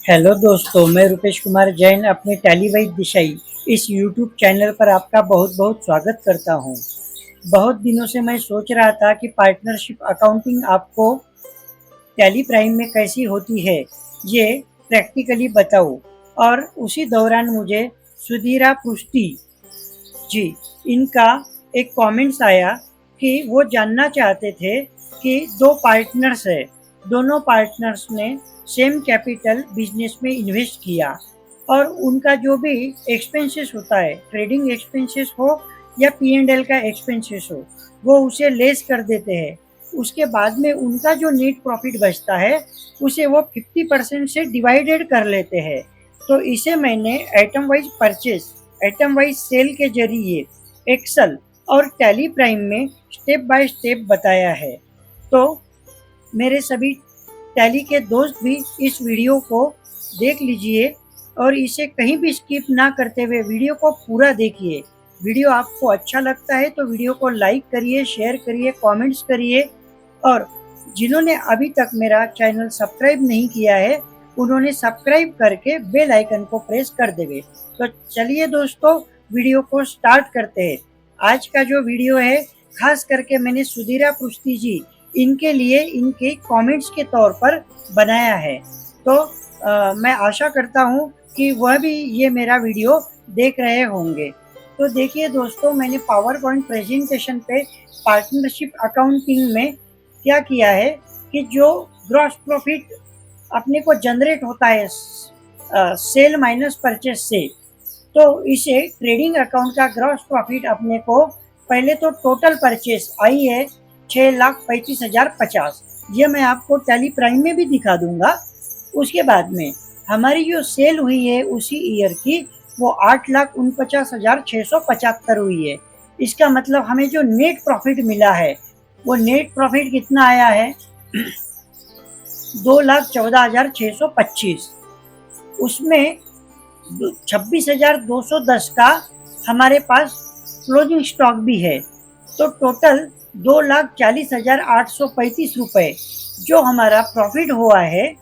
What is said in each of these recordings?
Hello दोस्तों, मैं रुपेश कुमार जैन अपने टैलीवाइज दिशाई इस यूट्यूब चैनल पर आपका बहुत बहुत स्वागत करता हूं। बहुत दिनों से मैं सोच रहा था कि पार्टनरशिप अकाउंटिंग आपको टैली प्राइम में कैसी होती है, ये प्रैक्टिकली बताऊं। और उसी दौरान मुझे सुधीरा पृष्टि जी इनका एक कमेंट्स आया कि वो जानना चाहते थे कि दो पार्टनर्स है, दोनों पार्टनर्स ने सेम कैपिटल बिजनेस में इन्वेस्ट किया और उनका जो भी एक्सपेंसेस होता है, ट्रेडिंग एक्सपेंसेस हो या P&L का एक्सपेंसेस हो, वो उसे लेस कर देते हैं। उसके बाद में उनका जो नेट प्रॉफिट बचता है उसे वो 50% से डिवाइडेड कर लेते हैं। तो इसे मैंने item wise purchase, item wise sale के जरिए एक्सेल और टैली प्राइम में स्टेप बाय स्टेप बताया है। तो मेरे सभी टैली के दोस्त भी इस वीडियो को देख लीजिए और इसे कहीं भी स्किप ना करते हुए वीडियो को पूरा देखिए। वीडियो आपको अच्छा लगता है तो वीडियो को लाइक करिए, शेयर करिए, कमेंट्स करिए और जिन्होंने अभी तक मेरा चैनल सब्सक्राइब नहीं किया है उन्होंने सब्सक्राइब करके बेल आइकन को प्रेस कर देवे। तो चलिए दोस्तों, वीडियो को स्टार्ट करते हैं। आज का जो वीडियो है खास करके मैंने सुधीरा पृष्टि जी इनके लिए इनके कमेंट्स के तौर पर बनाया है। तो मैं आशा करता हूँ कि वह भी ये मेरा वीडियो देख रहे होंगे। तो देखिए दोस्तों, मैंने पावर पॉइंट प्रेजेंटेशन पे पार्टनरशिप अकाउंटिंग में क्या किया है कि जो ग्रॉस प्रॉफिट अपने को जनरेट होता है सेल माइनस परचेस से, तो इसे ट्रेडिंग अकाउंट का ग्रॉस प्रॉफिट अपने को पहले तो टोटल परचेस आई है 6,35,050। ये मैं आपको टैली प्राइम में भी दिखा दूंगा। उसके बाद में हमारी जो सेल हुई है उसी ईयर की वो 8,49,675 हुई है। इसका मतलब हमें जो नेट प्रॉफिट मिला है वो नेट प्रॉफिट कितना आया है 2,14,625। उसमें 26,210 का हमारे पास क्लोजिंग स्टॉक भी है। तो टोटल 2,40,835 रुपये जो हमारा प्रॉफिट हुआ है,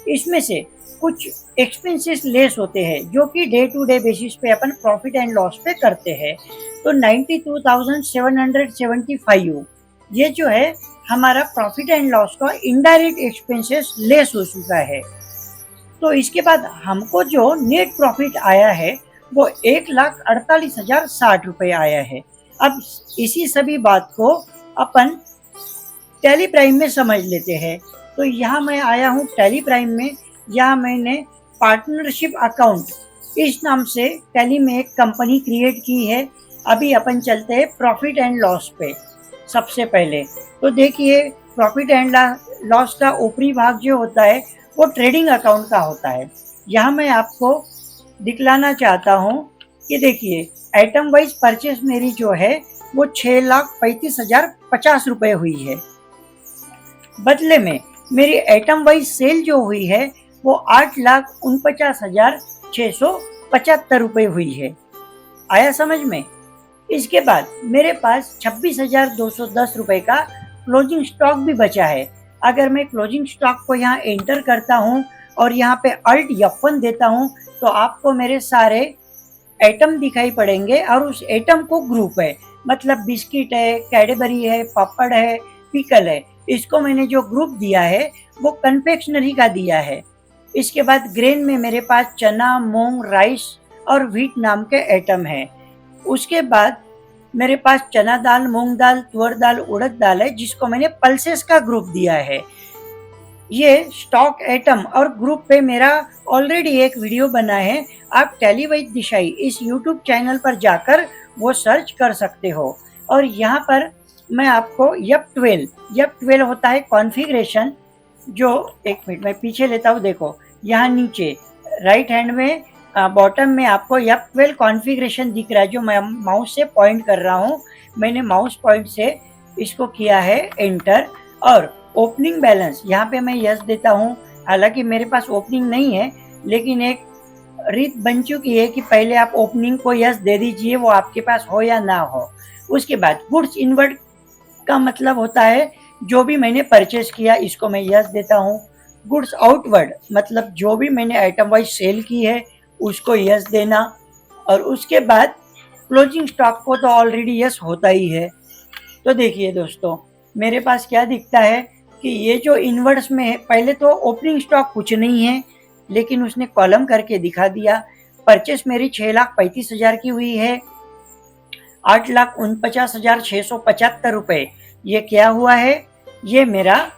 इसमें से कुछ एक्सपेंसेस लेस होते हैं जो कि डे टू डे बेसिस पे अपन प्रॉफिट एंड लॉस पे करते हैं। तो 92,775 ये जो है हमारा प्रॉफिट एंड लॉस का इनडायरेक्ट एक्सपेंसेस लेस हो चुका है। तो इसके बाद हमको जो नेट प्रॉफिट आया है वो 1,48,060 रुपये आया है। अब इसी सभी बात को अपन टैली प्राइम में समझ लेते हैं। तो यहाँ मैं आया हूँ टैली प्राइम में। यहाँ मैंने पार्टनरशिप अकाउंट इस नाम से टैली में एक कंपनी क्रिएट की है। अभी अपन चलते हैं प्रॉफिट एंड लॉस पे। सबसे पहले तो देखिए, प्रॉफिट एंड लॉस का ऊपरी भाग जो होता है वो ट्रेडिंग अकाउंट का होता है। यहाँ मैं आपको दिखलाना चाहता हूँ कि देखिए, आइटम वाइज परचेस मेरी जो है वो 6,35,050 रुपये हुई है। बदले में मेरी आइटम वाइज सेल जो हुई है वो 8,49,675 रुपये हुई है। आया समझ में? इसके बाद मेरे पास 26,210 रुपये का क्लोजिंग स्टॉक भी बचा है। अगर मैं क्लोजिंग स्टॉक को यहाँ एंटर करता हूँ और यहाँ पे अल्ट F1 देता हूँ तो आपको मेरे सारे आइटम दिखाई पड़ेंगे और उस आइटम को ग्रुप है, मतलब बिस्किट है, कैडबरी है, पापड़ है, पिकल है। इसको मैंने जो ग्रुप दिया है वो कन्फेक्शनरी का दिया है। इसके बाद ग्रेन में मेरे पास चना, मूंग, राइस और व्हीट नाम के आइटम है। उसके बाद मेरे पास चना दाल, मूंग दाल, तुअर दाल, उड़द दाल है जिसको मैंने पल्सेस का ग्रुप दिया है। ये स्टॉक आइटम और ग्रुप पे मेरा ऑलरेडी एक वीडियो बना है। आप टैलीवाइज दिशाई इस यूट्यूब चैनल पर जाकर वो सर्च कर सकते हो। और यहाँ पर मैं आपको F12 होता है कॉन्फ़िगरेशन, जो एक मिनट में पीछे लेता हूँ। देखो यहाँ नीचे राइट हैंड में बॉटम में आपको F12 कॉन्फ़िगरेशन दिख रहा है, जो मैं माउस से पॉइंट कर रहा हूँ। मैंने माउस पॉइंट से इसको किया है एंटर। और ओपनिंग बैलेंस यहाँ पे मैं यस देता हूँ। हालांकि मेरे पास ओपनिंग नहीं है, लेकिन एक रीत बन चुकी है कि पहले आप ओपनिंग को यस दे दीजिए, वो आपके पास हो या ना हो। उसके बाद गुड्स इनवर्ड का मतलब होता है जो भी मैंने परचेस किया, इसको मैं यस देता हूँ। गुड्स आउटवर्ड मतलब जो भी मैंने आइटम वाइज सेल की है उसको यस देना, और उसके बाद क्लोजिंग स्टॉक को तो ऑलरेडी यस होता ही है। तो देखिए दोस्तों, मेरे पास क्या दिखता है कि ये जो इनवर्ड्स में है, पहले तो ओपनिंग स्टॉक कुछ नहीं है, लेकिन उसने कॉलम करके दिखा दिया। परचेस मेरी 6,35,000 की हुई है, 8,49,675 रुपए। ये क्या हुआ है? ये मेरा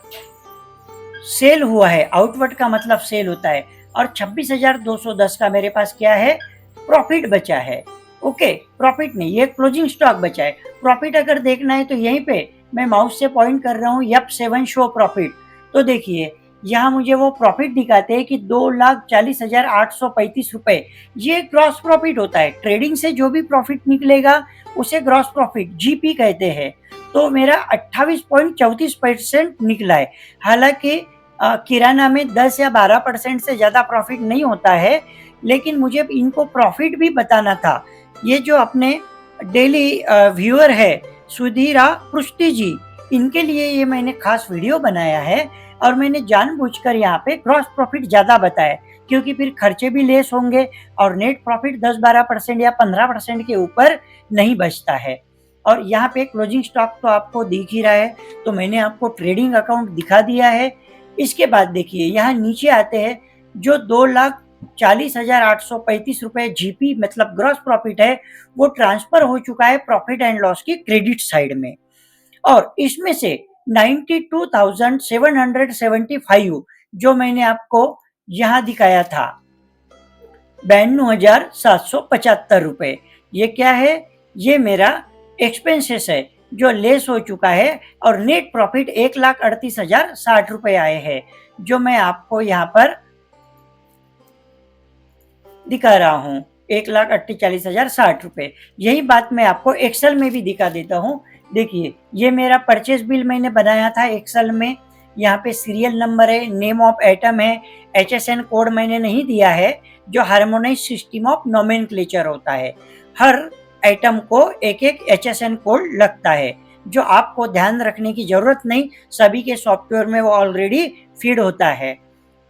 सेल हुआ है। आउटवर्ड का मतलब सेल होता है। और 26,210 का मेरे पास क्या है? प्रॉफिट बचा है। ओके, प्रॉफिट नहीं, ये क्लोजिंग स्टॉक बचा है। प्रॉफिट अगर देखना है तो यहीं पे मैं माउस से पॉइंट कर रहा हूँ, यप 7 शो प्रॉफिट। तो देखिए यहाँ मुझे वो प्रॉफिट दिखाते हैं कि 2,40,835 रुपए। ये ग्रॉस प्रॉफिट होता है। ट्रेडिंग से जो भी प्रॉफिट निकलेगा उसे ग्रॉस प्रॉफिट जीपी कहते हैं। तो मेरा 28.34% निकला है। हालांकि किराना में 10 या 12% से ज़्यादा प्रॉफिट नहीं होता है, लेकिन मुझे इनको प्रॉफिट भी बताना था। ये जो अपने डेली व्यूअर है सुधीरा पृष्टि जी, इनके लिए ये मैंने खास वीडियो बनाया है, और मैंने जानबूझकर यहाँ पे ग्रॉस प्रॉफिट ज़्यादा बताया, क्योंकि फिर खर्चे भी लेस होंगे और नेट प्रॉफिट 10-12% या 15% के ऊपर नहीं बचता है। और यहाँ पे क्लोजिंग स्टॉक तो आपको दिख ही रहा है, तो मैंने आपको ट्रेडिंग अकाउंट दिखा दिया है। इसके बाद देखिए यहाँ नीचे आते हैं, जो 2,40,835 रुपए जीपी मतलब ग्रॉस प्रॉफिट है, वो ट्रांसफर हो चुका है प्रॉफिट एंड लॉस की क्रेडिट साइड में। और इसमें से 92,775 जो मैंने आपको यहाँ दिखाया था, 92,775 रुपए, ये क्या है? ये मेरा एक्सपेंसेस है जो लेस हो चुका है, और नेट प्रॉफिट 1,38,060 रुपए आए हैं, जो मैं आपको यहाँ पर दिखा रहा हूँ, 1,48,060 रुपए। यही बात मैं आपको एक्सेल में भी दिखा देता हूँ। देखिए ये मेरा परचेज बिल मैंने बनाया था एक्सेल में। यहाँ पे सीरियल नंबर है, नेम ऑफ आइटम है, HSN कोड मैंने नहीं दिया है, जो हार्मोनाइज सिस्टम ऑफ नोमेनक्लेचर होता है। हर आइटम को एक एक HSN कोड लगता है, जो आपको ध्यान रखने की जरूरत नहीं, सभी के सॉफ्टवेयर में वो ऑलरेडी फीड होता है।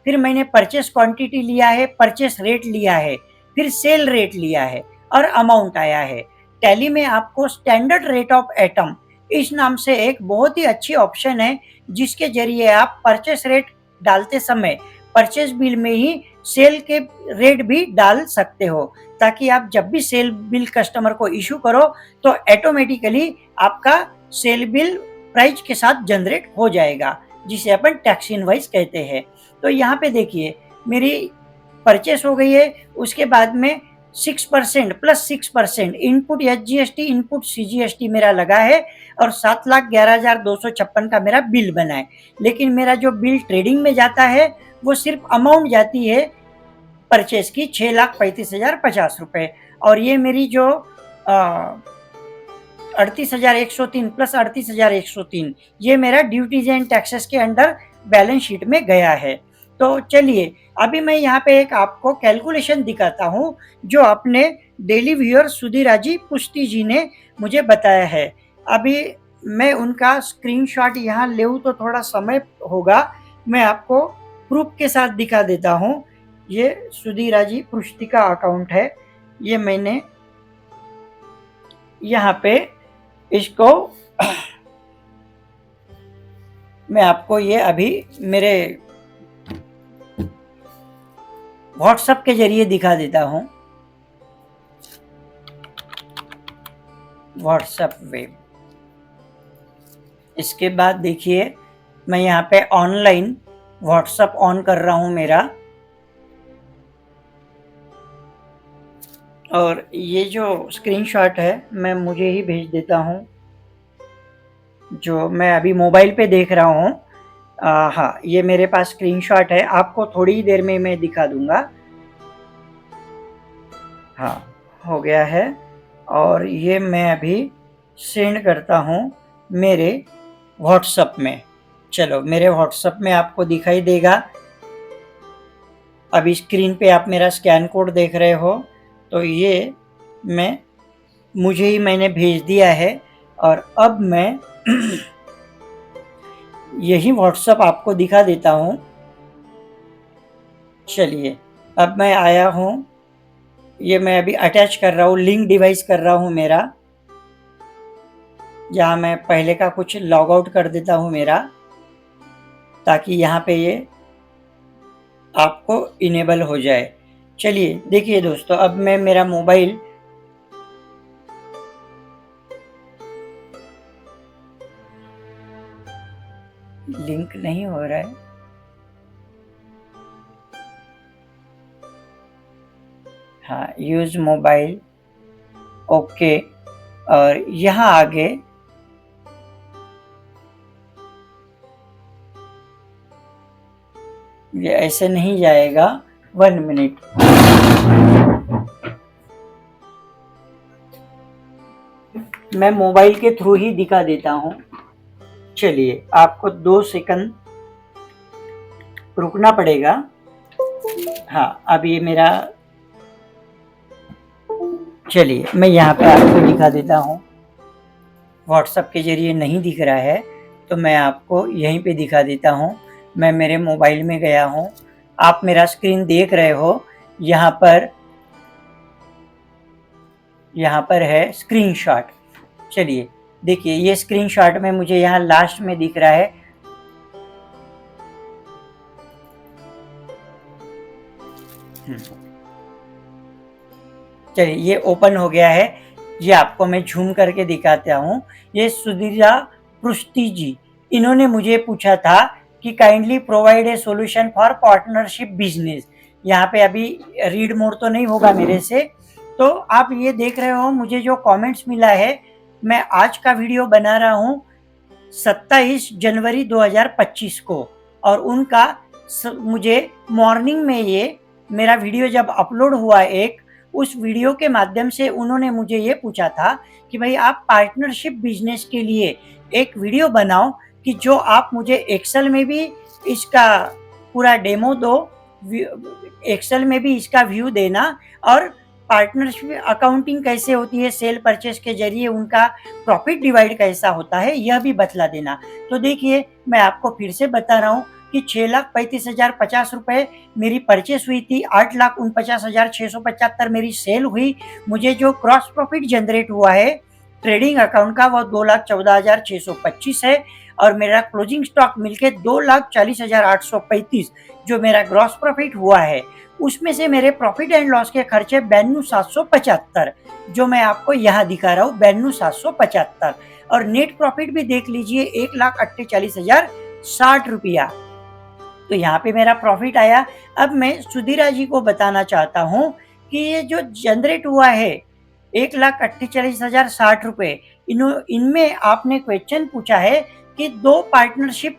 फिर मैंने परचेस क्वांटिटी लिया है, परचेस रेट लिया है, फिर सेल रेट लिया है, और अमाउंट आया है। टैली में आपको स्टैंडर्ड रेट ऑफ एटम इस नाम से एक बहुत ही अच्छी ऑप्शन है, जिसके जरिए आप परचेस रेट डालते समय परचेस बिल में ही सेल के रेट भी डाल सकते हो, ताकि आप जब भी सेल बिल कस्टमर को इशू करो तो ऑटोमेटिकली आपका सेल बिल प्राइस के साथ जनरेट हो जाएगा, जिसे अपन टैक्स इनवाइस कहते हैं। तो यहाँ पे देखिए मेरी परचेस हो गई है, उसके बाद में 6% plus 6% input SGST input CGST मेरा लगा है, और 7,11,256 का मेरा बिल बना है। लेकिन मेरा जो बिल ट्रेडिंग में जाता है वो सिर्फ अमाउंट जाती है परचेस की 6,35,050 रुपए, और ये मेरी जो 38,103 प्लस 38,103 ये मेरा ड्यूटीज एंड टैक्सेस के अंडर बैलेंस शीट में गया है। तो चलिए अभी मैं यहाँ पे एक आपको कैलकुलेशन दिखाता हूँ, जो अपने डेली व्यूअर सुधीराजी पुष्टि जी ने मुझे बताया है। अभी मैं उनका स्क्रीनशॉट यहाँ लेऊँ तो थोड़ा समय होगा, मैं आपको प्रूफ के साथ दिखा देता हूँ। ये सुधीराजी पुष्टि का अकाउंट है, ये मैंने यहाँ पे इसको मैं आपको ये अभी मेरे व्हाट्सएप के जरिए दिखा देता हूँ। व्हाट्सएप वेब, इसके बाद देखिए मैं यहाँ पे ऑनलाइन व्हाट्सएप ऑन कर रहा हूँ मेरा, और ये जो स्क्रीनशॉट है मैं मुझे ही भेज देता हूँ, जो मैं अभी मोबाइल पे देख रहा हूँ। हाँ, ये मेरे पास स्क्रीनशॉट है, आपको थोड़ी ही देर में मैं दिखा दूंगा। हाँ, हो गया है, और ये मैं अभी सेंड करता हूँ मेरे व्हाट्सएप में। चलो मेरे व्हाट्सएप में आपको दिखाई देगा, अभी स्क्रीन पे आप मेरा स्कैन कोड देख रहे हो, तो ये मैंने भेज दिया है। और अब मैं यही व्हाट्सएप आपको दिखा देता हूँ। चलिए, अब मैं आया हूँ, ये मैं अभी अटैच कर रहा हूँ, लिंक डिवाइस कर रहा हूँ मेरा, जहाँ मैं पहले का कुछ लॉग आउट कर देता हूँ मेरा, ताकि यहाँ पे ये आपको इनेबल हो जाए। चलिए देखिए दोस्तों, अब मैं मेरा मोबाइल लिंक नहीं हो रहा है। हाँ, यूज़ मोबाइल, ओके। और यहाँ आगे ये ऐसे नहीं जाएगा, 1 मिनट। मैं मोबाइल के थ्रू ही दिखा देता हूँ। चलिए, आपको 2 सेकंड रुकना पड़ेगा। हाँ, अब ये मेरा, चलिए मैं यहाँ पे आपको दिखा देता हूँ। व्हाट्सएप के ज़रिए नहीं दिख रहा है, तो मैं आपको यहीं पे दिखा देता हूँ। मैं मेरे मोबाइल में गया हूँ, आप मेरा स्क्रीन देख रहे हो। यहाँ पर है स्क्रीनशॉट। चलिए देखिए, ये स्क्रीनशॉट में मुझे यहाँ लास्ट में दिख रहा है। चलिए, ये ओपन हो गया है। ये आपको मैं झूम करके दिखाता हूँ। ये सुधीरा पृष्टि जी, इन्होंने मुझे पूछा था कि kindly provide a solution for partnership business. यहाँ पे अभी रीड मोड तो नहीं होगा मेरे से, तो आप ये देख रहे हो मुझे जो कमेंट्स मिला है। मैं आज का वीडियो बना रहा हूँ 27 जनवरी 2025 को, और उनका मुझे मॉर्निंग में ये मेरा वीडियो जब अपलोड हुआ उस वीडियो के माध्यम से उन्होंने मुझे ये पूछा था कि भाई आप पार्टनरशिप बिजनेस के लिए एक वीडियो बनाओ, कि जो आप मुझे एक्सेल में भी इसका पूरा डेमो दो, एक्सेल में भी इसका व्यू देना, और पार्टनरशिप अकाउंटिंग कैसे होती है, सेल परचेस के जरिए उनका प्रॉफिट डिवाइड कैसा होता है, यह भी बतला देना। तो देखिए, मैं आपको फिर से बता रहा हूँ कि 6,35,050 रुपये मेरी परचेस हुई थी, 8,49,675 मेरी सेल हुई। मुझे जो क्रॉस प्रॉफिट जनरेट हुआ है ट्रेडिंग अकाउंट का, वो 2,14,625 है, और मेरा क्लोजिंग स्टॉक मिलके 2,40,835 जो मेरा ग्रॉस प्रॉफिट हुआ है। उसमें से मेरे प्रॉफिट एंड लॉस के खर्चे 92,775, जो मैं आपको यहाँ दिखा रहा हूँ, 92,775। और नेट प्रॉफिट भी देख लीजिए, 1,48,060 रुपया। तो यहाँ पे मेरा प्रॉफिट आया। अब मैं सुधीरा जी को बताना चाहता हूँ कि ये जो जनरेट हुआ है 1,48,060 रुपये, इनमें आपने क्वेश्चन पूछा है कि 2 पार्टनरशिप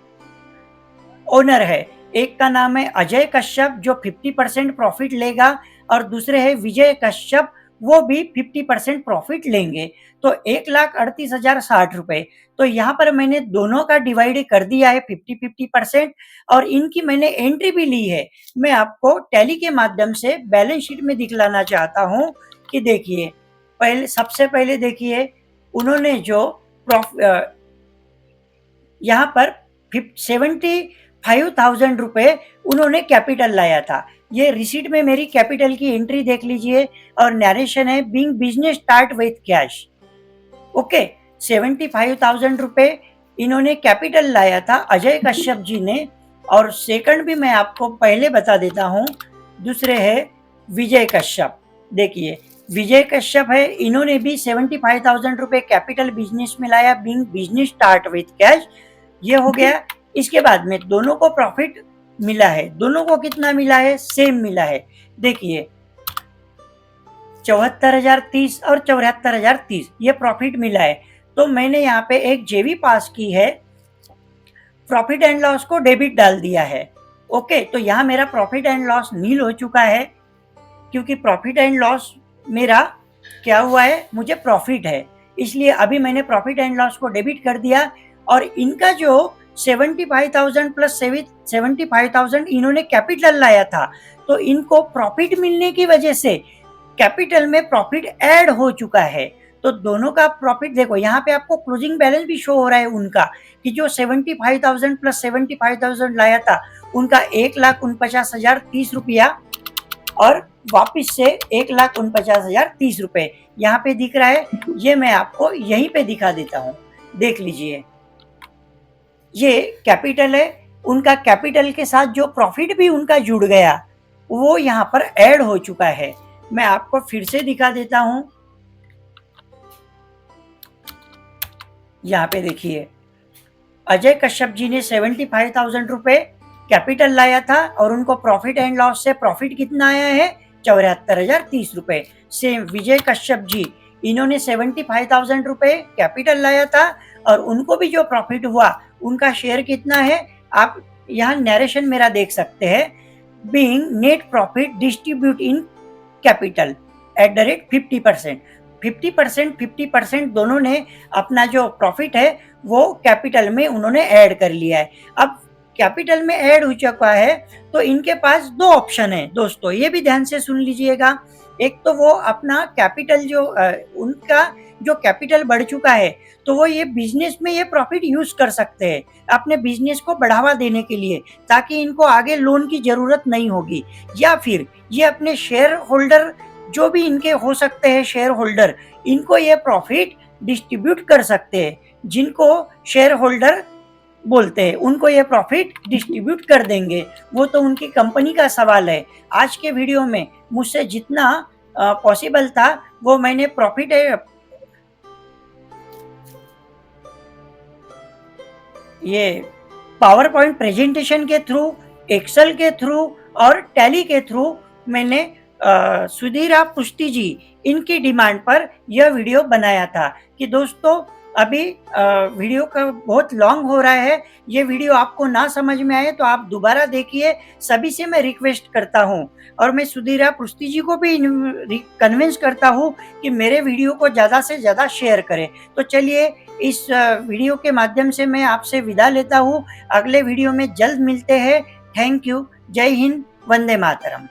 ओनर है। एक का नाम है अजय कश्यप, जो 50% प्रॉफिट लेगा, और दूसरे है विजय कश्यप, वो भी 50% प्रॉफिट लेंगे। तो 1,38,060 रुपये। तो यहाँ पर मैंने दोनों का डिवाइड कर दिया है 50-50%, और इनकी मैंने एंट्री भी ली है। मैं आपको टैली के माध्यम से बैलेंस शीट में दिखलाना चाहता हूँ कि देखिए, सबसे पहले देखिए, उन्होंने जो यहाँ पर 75,000 रुपये उन्होंने कैपिटल लाया था। ये रिसीट में मेरी कैपिटल की एंट्री देख लीजिए, और नरेशन है being business start with cash. Okay, 75,000 रुपये इन्होंने कैपिटल लाया था अजय कश्यप जी ने। और सेकंड भी मैं आपको पहले बता देता हूँ, दूसरे है विजय कश्यप। देखिए, विजय कश्यप है, इन्होंने भी 75,000 रुपये कैपिटल बिजनेस में लाया, being business start with cash. ये हो गया। इसके बाद में दोनों को प्रॉफिट मिला है। दोनों को कितना मिला है? सेम मिला है। देखिए, 74,030 और 74,030 ये प्रॉफिट मिला है। तो मैंने यहाँ पे एक जेवी पास की है, प्रॉफिट एंड लॉस को डेबिट डाल दिया है। ओके, तो यहाँ मेरा प्रॉफिट एंड लॉस नील हो चुका है, क्योंकि प्रॉफिट एंड लॉस मेरा क्या हुआ है, मुझे प्रॉफिट है, इसलिए अभी मैंने प्रॉफिट एंड लॉस को डेबिट कर दिया। और इनका जो 75,000 प्लस 75,000 इन्होंने कैपिटल लाया था, तो इनको प्रॉफिट मिलने की वजह से कैपिटल में प्रॉफिट ऐड हो चुका है। तो दोनों का प्रॉफिट देखो, यहाँ पे आपको क्लोजिंग बैलेंस भी शो हो रहा है उनका, कि जो 75,000 प्लस 75,000 लाया था, उनका 1,49,030 रुपया और वापस से 1,49,030 रुपये यहाँ पे दिख रहा है। ये मैं आपको यहीं पे दिखा देता हूँ, देख लीजिए। ये कैपिटल है, उनका कैपिटल के साथ जो प्रॉफिट भी उनका जुड़ गया वो यहाँ पर ऐड हो चुका है। मैं आपको फिर से दिखा देता हूँ। यहाँ पे देखिए, अजय कश्यप जी ने 75,000 रुपये कैपिटल लाया था और उनको प्रॉफिट एंड लॉस से प्रॉफिट कितना आया है, 74,030 रुपये। सेम विजय कश्यप जी, इन्होंने 75,000 रुपये कैपिटल लाया था और उनको भी जो प्रॉफिट हुआ उनका शेयर कितना है, आप यहाँ नरेशन मेरा देख सकते हैं। Being net profit distribute in capital at the rate 50%। 50% दोनों ने अपना जो प्रॉफिट है वो कैपिटल में उन्होंने ऐड कर लिया है। अब कैपिटल में ऐड हो चुका है तो इनके पास दो ऑप्शन है दोस्तों, ये भी ध्यान से सुन लीजिएगा। एक तो वो अपना कैपिटल जो उनका जो कैपिटल बढ़ चुका है तो वो ये बिजनेस में ये प्रॉफिट यूज कर सकते हैं अपने बिजनेस को बढ़ावा देने के लिए, ताकि इनको आगे लोन की जरूरत नहीं होगी। या फिर ये अपने शेयर होल्डर जो भी इनके हो सकते हैं शेयर होल्डर, इनको ये प्रॉफिट डिस्ट्रीब्यूट कर सकते हैं। जिनको शेयर होल्डर बोलते हैं उनको ये प्रॉफिट डिस्ट्रीब्यूट कर देंगे, वो तो उनकी कंपनी का सवाल है। आज के वीडियो में मुझसे जितना पॉसिबल था वो मैंने प्रॉफिट ये पावर पॉइंट प्रेजेंटेशन के थ्रू, एक्सेल के थ्रू और टैली के थ्रू मैंने सुधीरा पुष्टि जी इनकी डिमांड पर यह वीडियो बनाया था कि दोस्तों अभी वीडियो का बहुत लॉन्ग हो रहा है, ये वीडियो आपको ना समझ में आए तो आप दोबारा देखिए, सभी से मैं रिक्वेस्ट करता हूँ। और मैं सुधीरा पुष्टि जी को भी कन्विंस करता हूँ कि मेरे वीडियो को ज़्यादा से ज़्यादा शेयर करें। तो चलिए इस वीडियो के माध्यम से मैं आपसे विदा लेता हूँ, अगले वीडियो में जल्द मिलते हैं। थैंक यू, जय हिंद, वंदे मातरम।